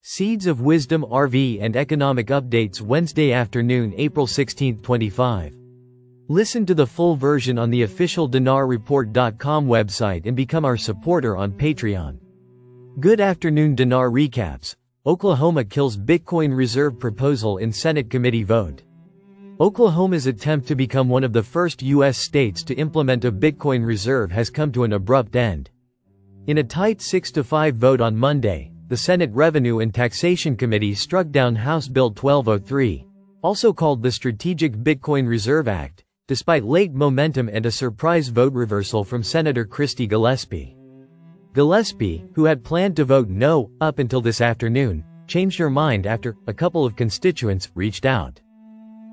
Seeds of Wisdom RV and Economic Updates Wednesday afternoon, April 16, 25. Listen to the full version on the official dinarreport.com website and become our supporter on Patreon. Good afternoon. Dinar recaps. Oklahoma kills Bitcoin reserve proposal in Senate committee vote. Oklahoma's attempt to become one of the first U.S. states to implement a Bitcoin reserve has come to an abrupt end. In a tight 6-5 vote on Monday, the Senate Revenue and Taxation Committee struck down House Bill 1203, also called the Strategic Bitcoin Reserve Act, despite late momentum and a surprise vote reversal from Senator Christy Gillespie. Gillespie, who had planned to vote no up until this afternoon, changed her mind after a couple of constituents reached out.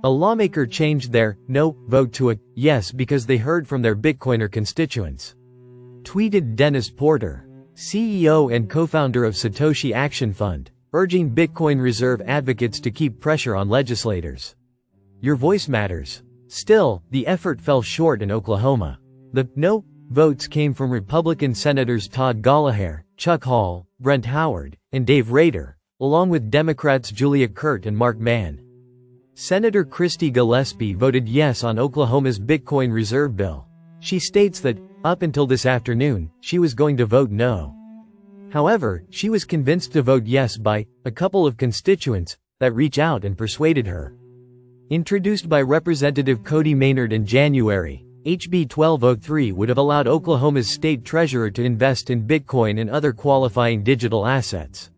A lawmaker changed their no vote to a yes because they heard from their Bitcoiner constituents. Tweeted Dennis Porter, CEO and co-founder of Satoshi Action Fund, urging Bitcoin reserve advocates to keep pressure on legislators. Your voice matters. Still, the effort fell short in Oklahoma. The no votes came from Republican Senators Todd Gallagher, Chuck Hall, Brent Howard, and Dave Rader, along with Democrats Julia Kurt and Mark Mann. Senator Christy Gillespie voted yes on Oklahoma's Bitcoin reserve bill. She states that, up until this afternoon, she was going to vote no. However, she was convinced to vote yes by a couple of constituents that reached out and persuaded her. Introduced by Representative Cody Maynard in January, HB 1203 would have allowed Oklahoma's state treasurer to invest in Bitcoin and other qualifying digital assets.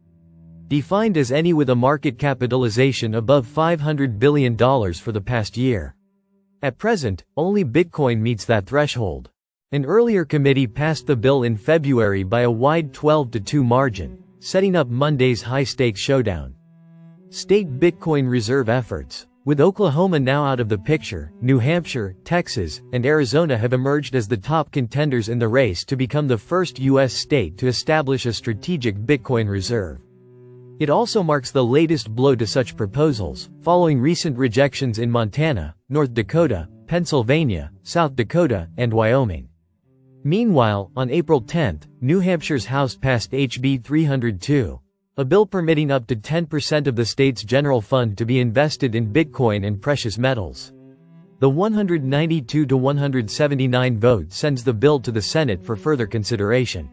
Defined as any with a market capitalization above $500 billion for the past year. At present, only Bitcoin meets that threshold. An earlier committee passed the bill in February by a wide 12-2 margin, setting up Monday's high-stakes showdown. State Bitcoin reserve efforts. With Oklahoma now out of the picture, New Hampshire, Texas, and Arizona have emerged as the top contenders in the race to become the first U.S. state to establish a strategic Bitcoin reserve. It also marks the latest blow to such proposals, following recent rejections in Montana, North Dakota, Pennsylvania, South Dakota, and Wyoming. Meanwhile, on April 10, New Hampshire's House passed HB 302, a bill permitting up to 10% of the state's general fund to be invested in Bitcoin and precious metals. The 192-179 vote sends the bill to the Senate for further consideration.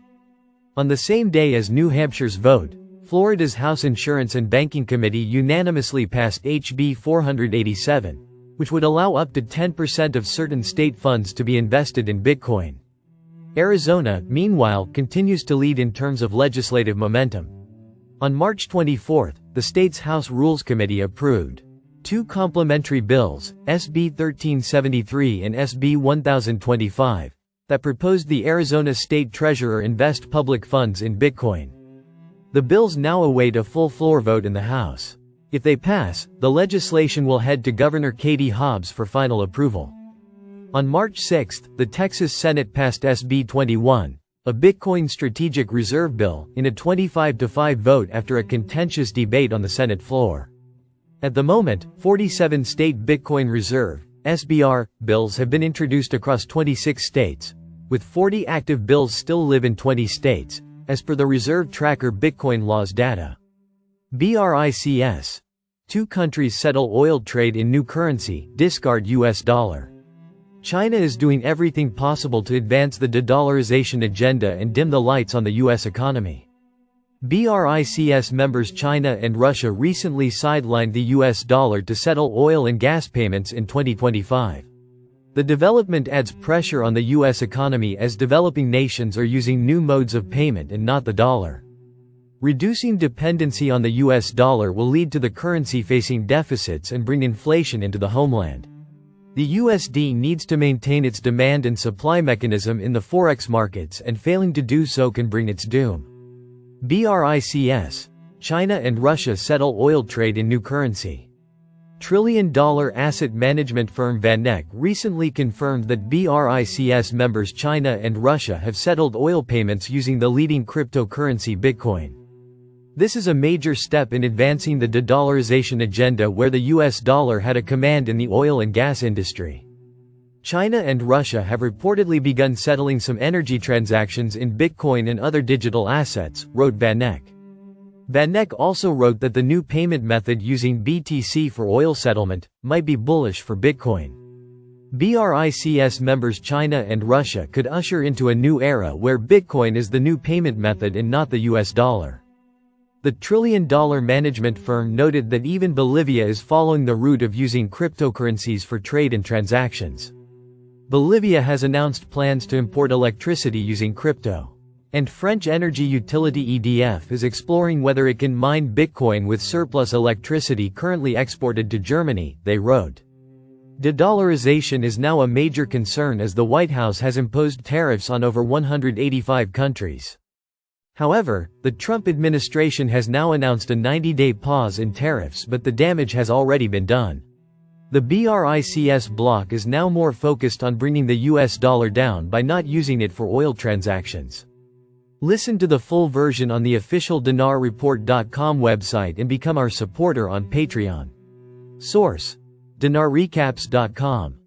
On the same day as New Hampshire's vote, Florida's House Insurance and Banking Committee unanimously passed HB 487, which would allow up to 10% of certain state funds to be invested in Bitcoin. Arizona, meanwhile, continues to lead in terms of legislative momentum. On March 24, the state's House Rules Committee approved two complementary bills, SB 1373 and SB 1025, that proposed the Arizona State Treasurer invest public funds in Bitcoin. The bills now await a full floor vote in the House. If they pass, the legislation will head to Governor Katie Hobbs for final approval. On March 6, the Texas Senate passed SB 21, a Bitcoin strategic reserve bill, in a 25-5 vote after a contentious debate on the Senate floor. At the moment, 47 state Bitcoin reserve (SBR) bills have been introduced across 26 states, with 40 active bills still live in 20 states, as per the Reserve Tracker Bitcoin Laws data. BRICS. Two countries settle oil trade in new currency, discard US dollar. China is doing everything possible to advance the de-dollarization agenda and dim the lights on the U.S. economy. BRICS members China and Russia recently sidelined the U.S. dollar to settle oil and gas payments in 2025. The development adds pressure on the U.S. economy as developing nations are using new modes of payment and not the dollar. Reducing dependency on the U.S. dollar will lead to the currency facing deficits and bring inflation into the homeland. The USD needs to maintain its demand and supply mechanism in the forex markets, and failing to do so can bring its doom. BRICS. China and Russia settle oil trade in new currency. Trillion-dollar asset management firm VanEck recently confirmed that BRICS members China and Russia have settled oil payments using the leading cryptocurrency Bitcoin. This is a major step in advancing the de-dollarization agenda where the US dollar had a command in the oil and gas industry. China and Russia have reportedly begun settling some energy transactions in Bitcoin and other digital assets, wrote VanEck. Vanek also wrote that the new payment method using BTC for oil settlement might be bullish for Bitcoin. BRICS members China and Russia could usher into a new era where Bitcoin is the new payment method and not the US dollar. The trillion-dollar management firm noted that even Bolivia is following the route of using cryptocurrencies for trade and transactions. Bolivia has announced plans to import electricity using crypto. And French energy utility EDF is exploring whether it can mine Bitcoin with surplus electricity currently exported to Germany, they wrote. De-dollarization is now a major concern as the White House has imposed tariffs on over 185 countries. However, the Trump administration has now announced a 90-day pause in tariffs, but the damage has already been done. The BRICS bloc is now more focused on bringing the US dollar down by not using it for oil transactions. Listen to the full version on the official dinarreport.com website and become our supporter on Patreon. Source: dinarrecaps.com